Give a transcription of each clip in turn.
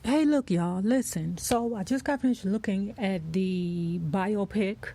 Hey, look, y'all, listen. So I just got finished looking at the biopic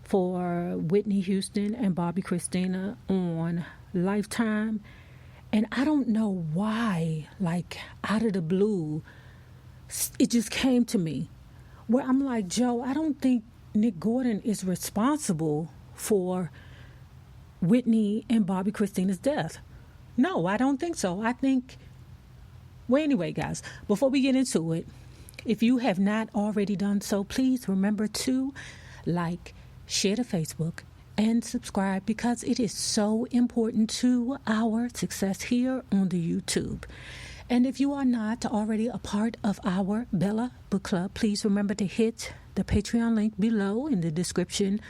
for Whitney Houston and Bobbi Kristina on Lifetime. And I don't know why, like, out of the blue, it just came to me where I'm like, Joe, I don't think Nick Gordan is responsible for Whitney and Bobbi Kristina's death. No, I don't think so. I think... Well, anyway, guys, before we get into it, if you have not already done so, please remember to like, share to Facebook, and subscribe because it is so important to our success here on the YouTube. And if you are not already a part of our Bella Book Club, please remember to hit the Patreon link below in the description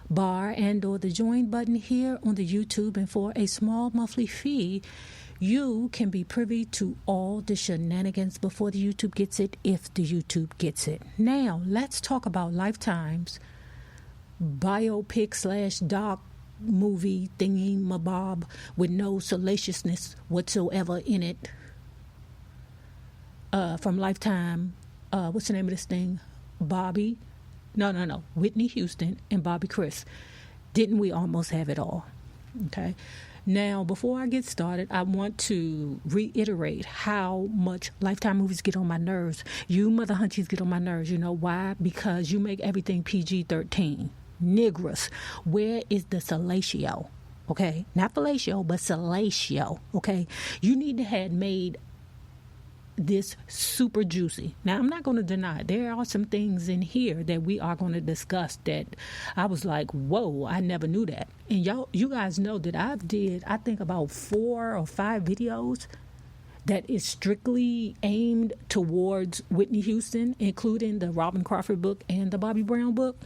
bar and or the join button here on the YouTube. And for a small monthly fee, you can be privy to all the shenanigans before the YouTube gets it, if the YouTube gets it. Now, let's talk about Lifetime's biopic / doc movie thingy mabob with no salaciousness whatsoever in it. From Lifetime, what's the name of this thing? Whitney Houston and Bobbi Kris. Didn't we almost have it all? Okay. Now, before I get started, I want to reiterate how much Lifetime movies get on my nerves. You mother hunchies get on my nerves. You know why? Because you make everything PG-13. Niggers. Where is the salatio? Okay? Not fellatio, but salatio. Okay? You need to have made this super juicy. Now, I'm not going to deny there are some things in here that we are going to discuss that I was like, whoa, I never knew that. And you guys know that I think about 4 or 5 videos that is strictly aimed towards Whitney Houston, including the Robin Crawford book and the Bobby Brown book.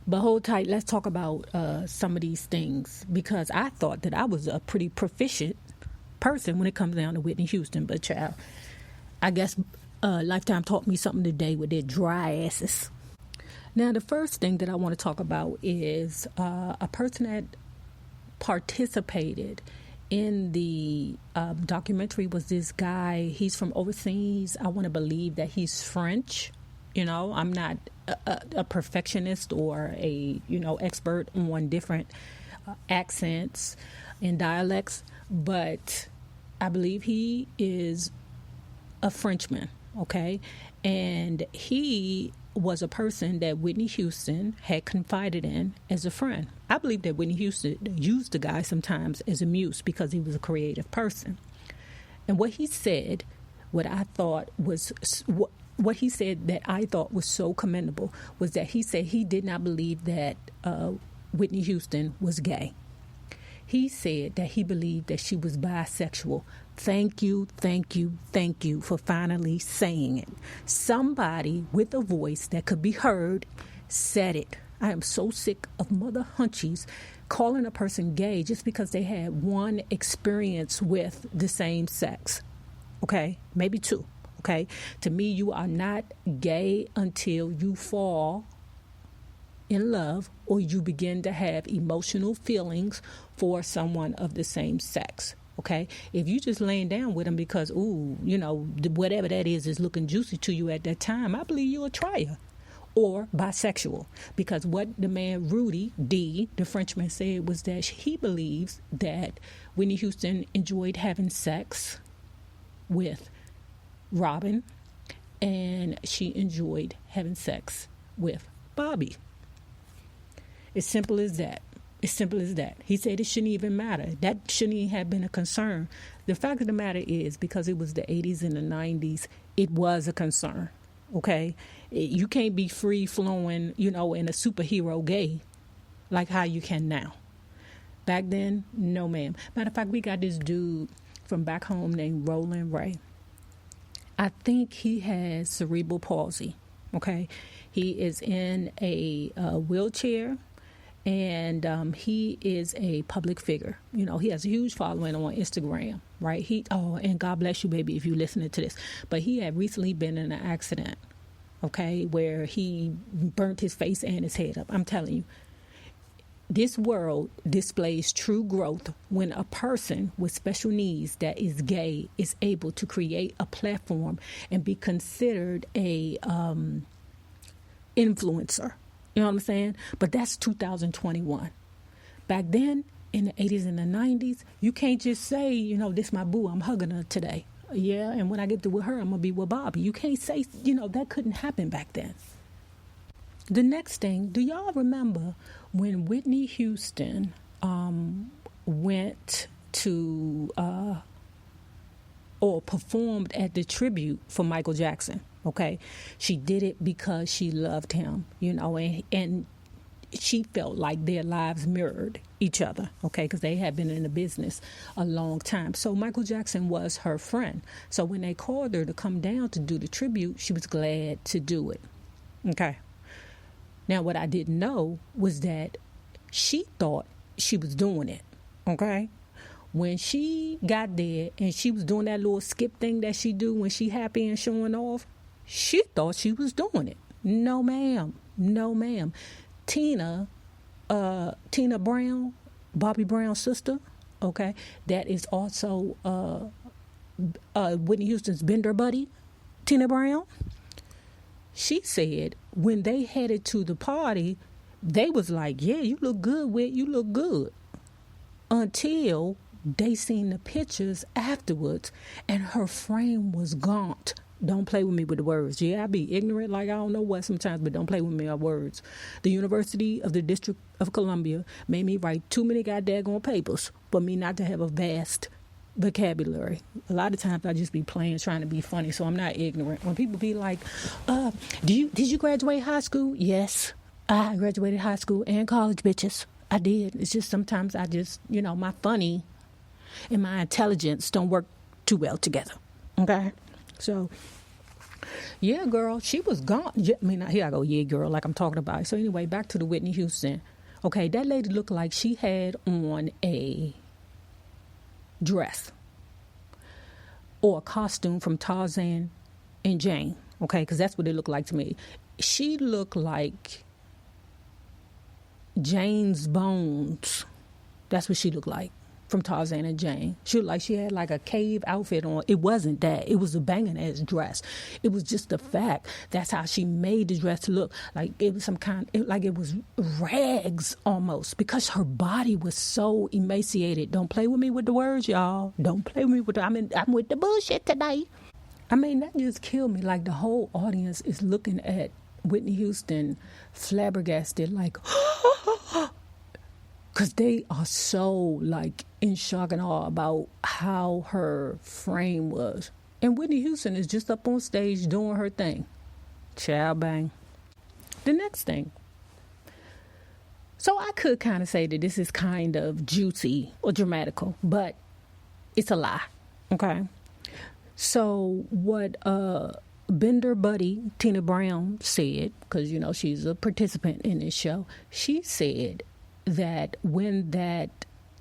But hold tight, let's talk about some of these things, because I thought that I was a pretty proficient person when it comes down to Whitney Houston, but child, I guess Lifetime taught me something today with their dry asses. Now, the first thing that I want to talk about is a person that participated in the documentary was this guy. He's from overseas. I want to believe that he's French. You know, I'm not a perfectionist or a expert on different accents and dialects, but I believe he is a Frenchman, okay? And he was a person that Whitney Houston had confided in as a friend. I believe that Whitney Houston used the guy sometimes as a muse because he was a creative person. And what he said, what he said that I thought was so commendable was that he said he did not believe that Whitney Houston was gay. He said that he believed that she was bisexual. Thank you for finally saying it. Somebody with a voice that could be heard said it. I am so sick of mother hunchies calling a person gay just because they had one experience with the same sex. Okay? Maybe 2. Okay? To me, you are not gay until you fall in love or you begin to have emotional feelings for someone of the same sex. Okay, if you just laying down with them because whatever that is looking juicy to you at that time, I believe you're a trier or bisexual, because what the man Rudy D, the Frenchman, said was that he believes that Whitney Houston enjoyed having sex with Robin and she enjoyed having sex with Bobby. As simple as that. As simple as that. He said it shouldn't even matter. That shouldn't even have been a concern. The fact of the matter is, because it was the 80s and the 90s, it was a concern. Okay? You can't be free-flowing, in a superhero gay like how you can now. Back then, no, ma'am. Matter of fact, we got this dude from back home named Roland Ray. I think he has cerebral palsy. Okay? He is in a wheelchair. And he is a public figure. He has a huge following on Instagram, right? And God bless you, baby, if you're listening to this. But he had recently been in an accident, okay, where he burnt his face and his head up. I'm telling you, this world displays true growth when a person with special needs that is gay is able to create a platform and be considered a influencer. You know what I'm saying? But that's 2021. Back then, in the 80s and the 90s, you can't just say, you know, this my boo, I'm hugging her today. Yeah, and when I get to with her, I'm going to be with Bobbi. You can't say, you know, that couldn't happen back then. The next thing, do y'all remember when Whitney Houston went to or performed at the tribute for Michael Jackson? Okay, she did it because she loved him, you know, and she felt like their lives mirrored each other, okay, because they had been in the business a long time. So Michael Jackson was her friend. So when they called her to come down to do the tribute, she was glad to do it, okay. Now, what I didn't know was that she thought she was doing it, okay? When she got there and she was doing that little skip thing that she do when she happy and showing off, she thought she was doing it. No, ma'am. No, ma'am. Tina Brown, Bobbi Brown's sister, okay, that is also Whitney Houston's bender buddy, Tina Brown. She said when they headed to the party, they was like, yeah, you look good, Whit, you look good. Until they seen the pictures afterwards and her frame was gaunt. Don't play with me with the words. Yeah, I be ignorant like I don't know what sometimes, but don't play with me with words. The University of the District of Columbia made me write too many goddamn papers for me not to have a vast vocabulary. A lot of times I just be playing, trying to be funny, so I'm not ignorant. When people be like, did you graduate high school? Yes, I graduated high school and college, bitches. I did. It's just sometimes I just, you know, my funny and my intelligence don't work too well together. Okay? So, yeah, girl, she was gone. I mean, here I go, yeah, girl, like I'm talking about. So anyway, back to the Whitney Houston. Okay, that lady looked like she had on a dress or a costume from Tarzan and Jane, okay, because that's what it looked like to me. She looked like Jane's bones. That's what she looked like from Tarzan and Jane. She looked like she had like a cave outfit on. It wasn't that. It was a banging ass dress. It was just the fact that's how she made the dress look like it was some kind, like it was rags almost, because her body was so emaciated. Don't play with me with the words, y'all. Don't play with me with I'm with the bullshit today. I mean, that just killed me. Like the whole audience is looking at Whitney Houston flabbergasted, like, because they are so like in shock and awe about how her frame was. And Whitney Houston is just up on stage doing her thing. Child bang. The next thing. So I could kind of say that this is kind of juicy or dramatical, but it's a lie. Okay. So what Bender buddy Tina Brown said, because you know she's a participant in this show, she said that when that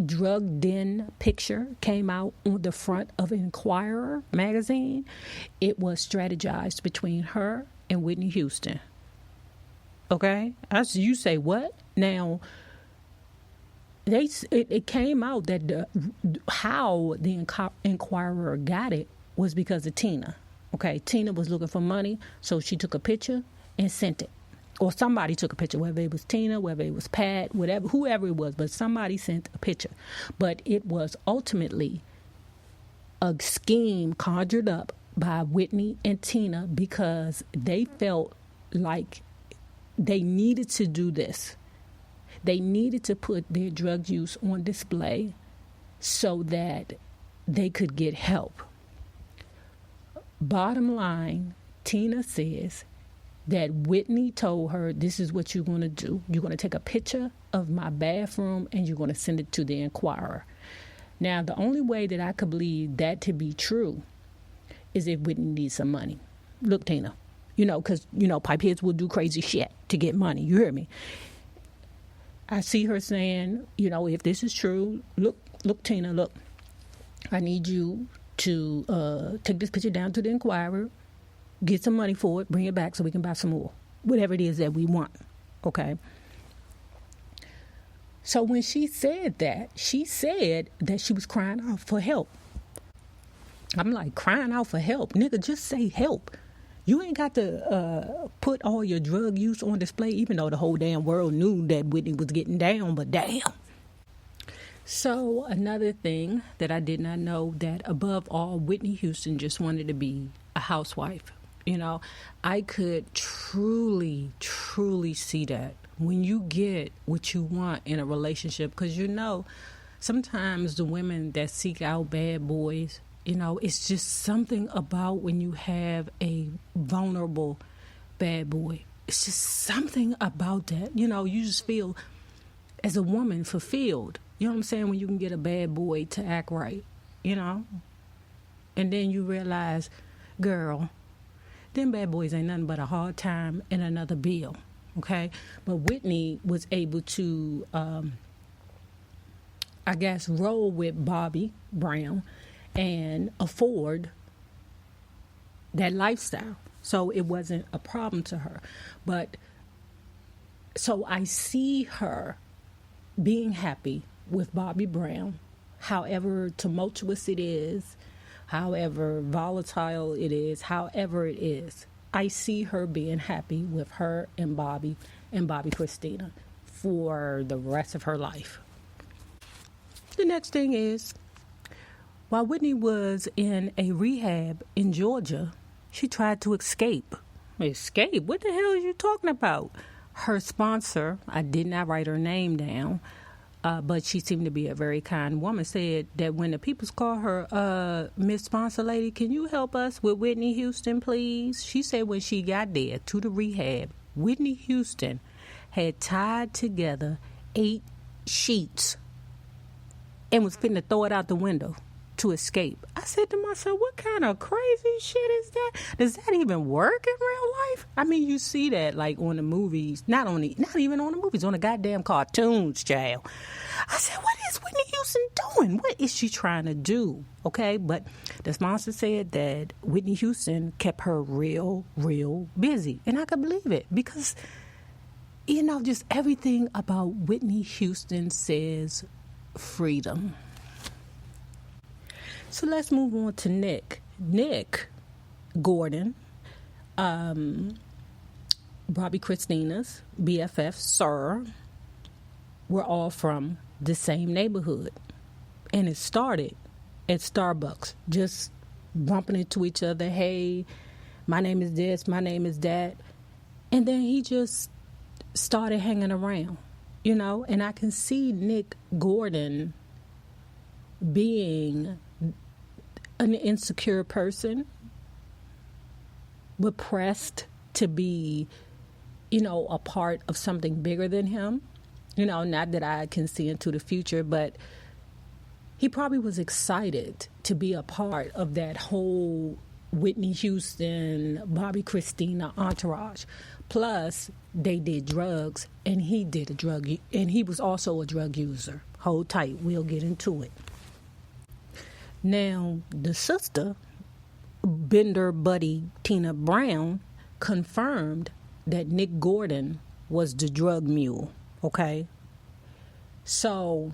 drug den picture came out on the front of Inquirer magazine, it was strategized between her and Whitney Houston. Okay? As you say, what? Now, it came out that how the Inquirer got it was because of Tina. Okay, Tina was looking for money, so she took a picture and sent it. Or somebody took a picture, whether it was Tina, whether it was Pat, whatever, whoever it was, but somebody sent a picture. But it was ultimately a scheme conjured up by Whitney and Tina because they felt like they needed to do this. They needed to put their drug use on display so that they could get help. Bottom line, Tina says that Whitney told her, this is what you're going to do. You're going to take a picture of my bathroom and you're going to send it to the Inquirer. Now, the only way that I could believe that to be true is if Whitney needs some money. Look, Tina, you know, because, you know, pipeheads will do crazy shit to get money. You hear me? I see her saying, you know, if this is true, look, Tina, look, I need you to take this picture down to the Inquirer, get some money for it, bring it back so we can buy some more. Whatever it is that we want, okay? So when she said that she was crying out for help. I'm like, crying out for help? Nigga, just say help. You ain't got to put all your drug use on display, even though the whole damn world knew that Whitney was getting down, but damn. So another thing that I did not know, that above all, Whitney Houston just wanted to be a housewife. You know, I could truly, truly see that when you get what you want in a relationship, because, you know, sometimes the women that seek out bad boys, you know, it's just something about when you have a vulnerable bad boy. It's just something about that. You know, you just feel as a woman fulfilled. You know what I'm saying? When you can get a bad boy to act right, you know? And then you realize, girl, them bad boys ain't nothing but a hard time and another bill, okay? But Whitney was able to, I guess, roll with Bobbi Brown and afford that lifestyle. So it wasn't a problem to her. But so I see her being happy with Bobbi Brown, however tumultuous it is, however volatile it is, however it is. I see her being happy with her and Bobbi Kristina for the rest of her life. The next thing is, while Whitney was in a rehab in Georgia, she tried to escape. Escape? What the hell are you talking about? Her sponsor, I did not write her name down, but she seemed to be a very kind woman, said that when the peoples call her, Miss Sponsor Lady, can you help us with Whitney Houston, please? She said when she got there to the rehab, Whitney Houston had tied together 8 sheets and was finna throw it out the window to escape. I said to myself, what kind of crazy shit is that? Does that even work in real life? I mean, you see that like on the movies, not even on the movies, on the goddamn cartoons, child. I said, what is Whitney Houston doing? What is she trying to do? Okay, but the sponsor said that Whitney Houston kept her real, real busy. And I could believe it because, you know, just everything about Whitney Houston says freedom. So let's move on to Nick. Nick, Gordan, Bobbi Kristina's BFF, Sir, were all from the same neighborhood. And it started at Starbucks, just bumping into each other. Hey, my name is this, my name is that. And then he just started hanging around, you know. And I can see Nick Gordan being an insecure person, but pressed to be, you know, a part of something bigger than him. You know, not that I can see into the future, but he probably was excited to be a part of that whole Whitney Houston, Bobbi Kristina entourage. Plus, they did drugs, and he did a drug, and he was also a drug user. Hold tight, we'll get into it. Now, the sister, Bender buddy Tina Brown, confirmed that Nick Gordan was the drug mule, okay? So,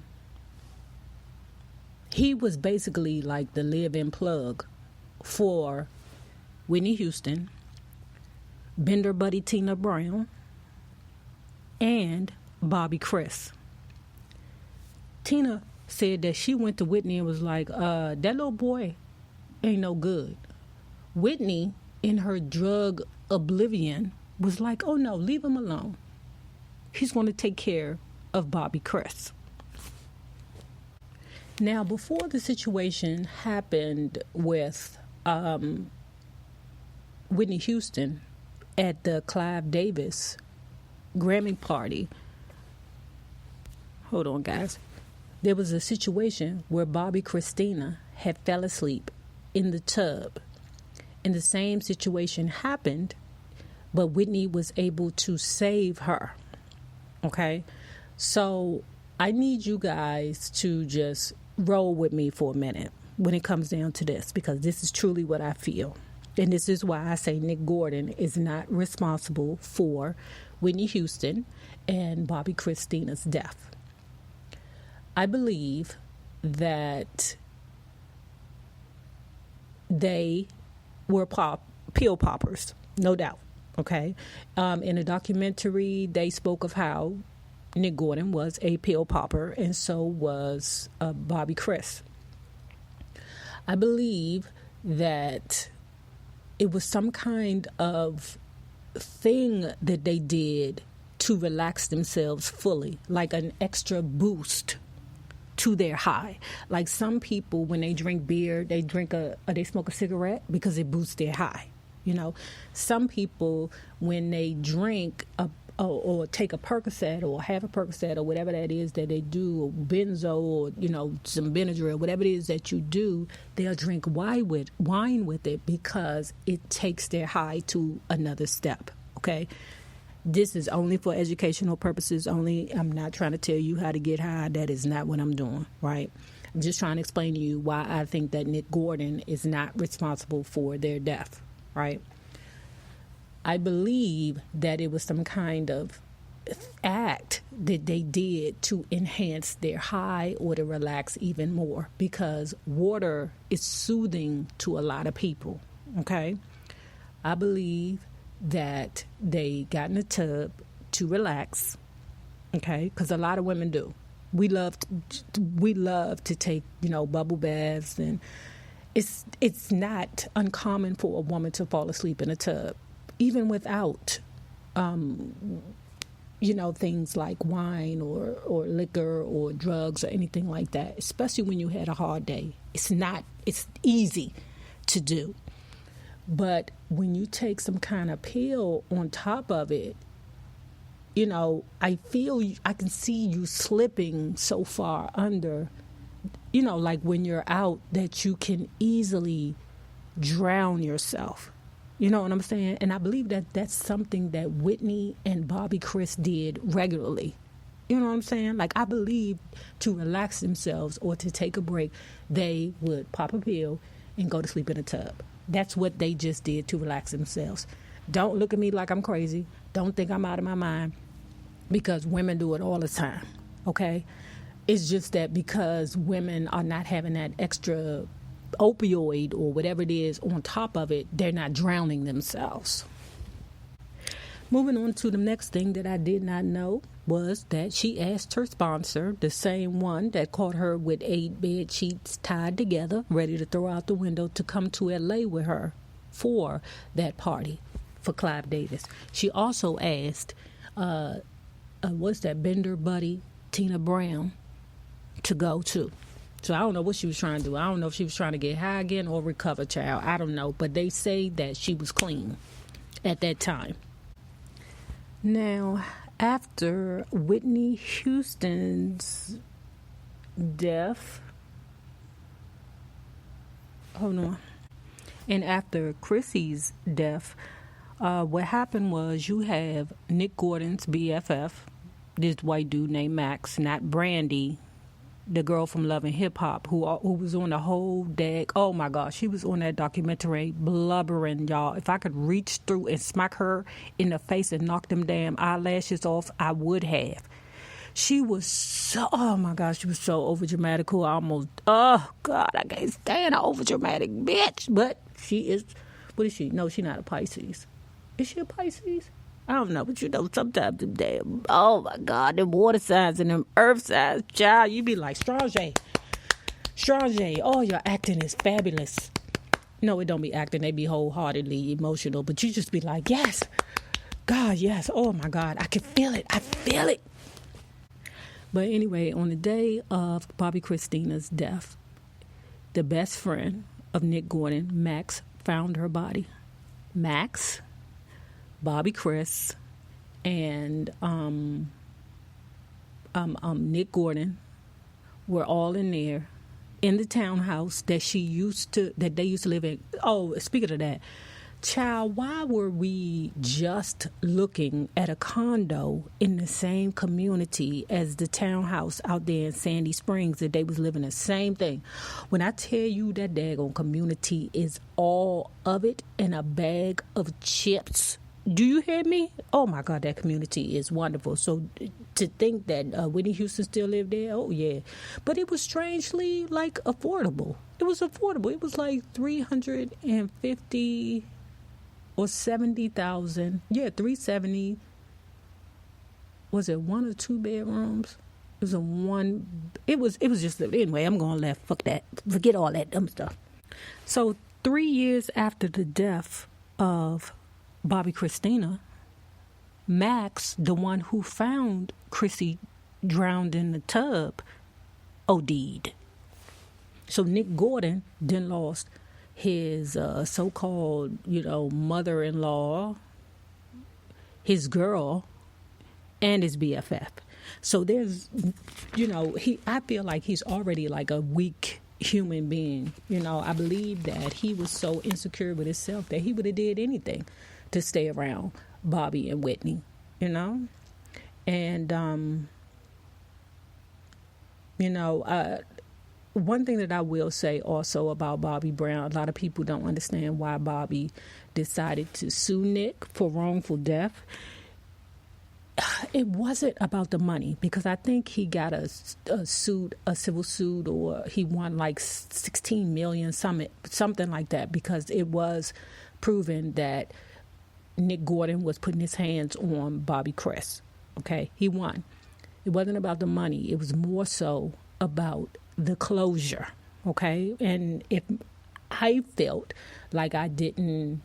he was basically like the live-in plug for Whitney Houston, Bender buddy Tina Brown, and Bobbi Kris. Tina said that she went to Whitney and was like, that little boy ain't no good. Whitney, in her drug oblivion, was like, oh no, leave him alone. He's going to take care of Bobbi Kris. Now, before the situation happened with Whitney Houston at the Clive Davis Grammy party, hold on, guys. There was a situation where Bobbi Kristina had fell asleep in the tub. And the same situation happened, but Whitney was able to save her. Okay? So I need you guys to just roll with me for a minute when it comes down to this, because this is truly what I feel. And this is why I say Nick Gordan is not responsible for Whitney Houston and Bobbi Kristina's death. I believe that they were pill poppers, no doubt. Okay. In a documentary, they spoke of how Nick Gordan was a pill popper, and so was Bobbi Kristina. I believe that it was some kind of thing that they did to relax themselves fully, like an extra boost to their high. Like some people, when they drink beer, they smoke a cigarette because it boosts their high. You know, some people, when they drink or take a Percocet or have a Percocet or whatever that is that they do, or benzo or, you know, some Benadryl, whatever it is that you do, they'll drink wine with it because it takes their high to another step, okay? This is only for educational purposes only. I'm not trying to tell you how to get high. That is not what I'm doing, right? I'm just trying to explain to you why I think that Nick Gordan is not responsible for their death, right? I believe that it was some kind of act that they did to enhance their high or to relax even more, because water is soothing to a lot of people, okay? I believe that they got in a tub to relax, okay? Because a lot of women do. We love to take, you know, bubble baths, and it's not uncommon for a woman to fall asleep in a tub, even without, you know, things like wine or liquor or drugs or anything like that, especially when you had a hard day. It's easy to do. But when you take some kind of pill on top of it, you know, I can see you slipping so far under, you know, like when you're out that you can easily drown yourself. You know what I'm saying? And I believe that that's something that Whitney and Bobbi Kristina did regularly. You know what I'm saying? Like, I believe to relax themselves or to take a break, they would pop a pill and go to sleep in a tub. That's what they just did to relax themselves. Don't look at me like I'm crazy. Don't think I'm out of my mind, because women do it all the time, okay? It's just that because women are not having that extra opioid or whatever it is on top of it, they're not drowning themselves. Moving on to the next thing that I did not know was that she asked her sponsor, the same one that caught her with 8 bed sheets tied together, ready to throw out the window, to come to LA with her for that party for Clive Davis. She also asked, Bender buddy, Tina Brown, to go too. So I don't know what she was trying to do. I don't know if she was trying to get high again or recover, child. I don't know. But they say that she was clean at that time. Now, after Whitney Houston's death, and after Chrissy's death, what happened was you have Nick Gordan's BFF, this white dude named Max, not Brandy, the girl from Love and Hip Hop, who was on the whole dag. Oh my gosh, she was on that documentary blubbering, y'all. If I could reach through and smack her in the face and knock them damn eyelashes off, I would have. She was so, oh my gosh, she was so overdramatic. Oh God, I can't stand an overdramatic bitch. But she is, what is she? No, she's not a Pisces. Is she a Pisces? I don't know, but you know, sometimes them damn, oh my God, them water signs and them earth signs, child, you be like, Strange, oh, your acting is fabulous. No, it don't be acting, they be wholeheartedly emotional, but you just be like, yes, God, yes, oh my God, I can feel it, I feel it. But anyway, on the day of Bobbi Kristina's death, the best friend of Nick Gordan, Max, found her body. Max, Bobbi Kristina, and Nick Gordan were all in there in the townhouse that they used to live in. Oh, speaking of that, child, why were we just looking at a condo in the same community as the townhouse out there in Sandy Springs that they was living the same thing? When I tell you that daggone community is all of it and a bag of chips, Do you hear me? Oh my God, that community is wonderful. So to think that Whitney Houston still lived there, oh yeah. But it was strangely like affordable. It was affordable. It was like 350 or 70,000. Yeah, 370. Was it 1 or 2 bedrooms? It was a one. It was just, anyway, I'm going to let, fuck that. Forget all that dumb stuff. So 3 years after the death of Bobbi Kristina, Max, the one who found Chrissy drowned in the tub, OD'd. So Nick Gordan then lost his so-called, mother-in-law, his girl, and his BFF. So there's, I feel like he's already like a weak human being. I believe that he was so insecure with himself that he would have did anything to stay around Bobbi and Whitney, and one thing that I will say also about Bobbi Brown, a lot of people don't understand why Bobbi decided to sue Nick for wrongful death. It wasn't about the money, because I think he got a civil suit, or he won like $16 million, something like that, because it was proven that Nick Gordan was putting his hands on Bobbi Kristina. Okay, he won. It wasn't about the money. It was more so about the closure. Okay, and if I felt like I didn't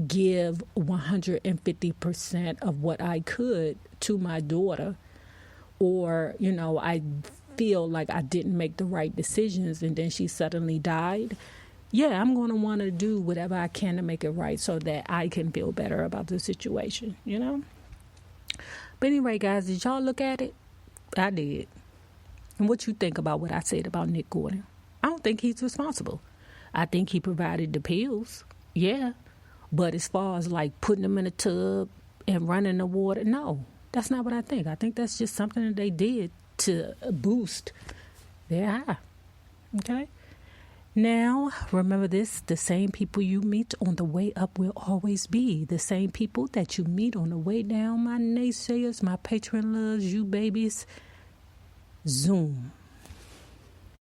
give 150% of what I could to my daughter, or I feel like I didn't make the right decisions and then she suddenly died, yeah, I'm going to want to do whatever I can to make it right so that I can feel better about the situation, But anyway, guys, did y'all look at it? I did. And what you think about what I said about Nick Gordan? I don't think he's responsible. I think he provided the pills, yeah. But as far as like putting them in a tub and running the water, no, that's not what I think. I think that's just something that they did to boost their high. Okay? Now, remember this, the same people you meet on the way up will always be the same people that you meet on the way down. My naysayers, my patron loves, you babies. Zoom.